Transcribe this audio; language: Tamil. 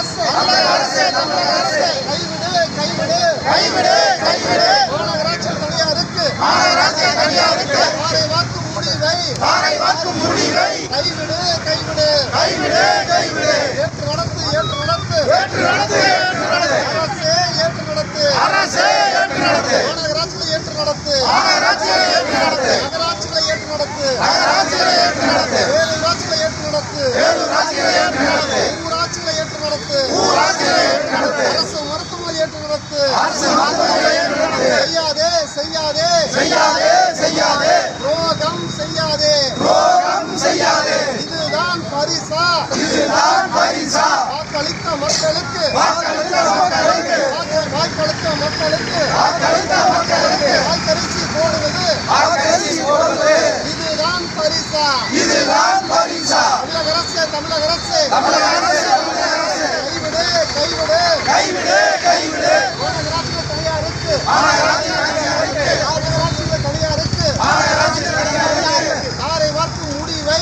அரசு கைவிடு மாநகராட்சி தனியாருக்கு வாரை வாக்கு முடிவை கைவிடு ஏற்று நடத்து அரசே ஏற்று நடத்து மாநகராட்சிகளை ஏற்று நடத்து நகராட்சிகளை ஏற்று நடத்து பேரூராட்சிகளை ஏற்று நடத்து ஊராட்சிகளை ஏற்று நடத்து அரசு மருத்துவமனை ஏற்று நடத்து செய்யாதே துரோகம் செய்யாதே இதுதான் பரிசா வாக்களித்த மக்களுக்கு வாக்களித்து போடுவது இதுதான் பரிசா தமிழக அரசு கைவிடு மாநகராட்சிகள் தனியாருக்கு வாரை வாக்கு முடிவை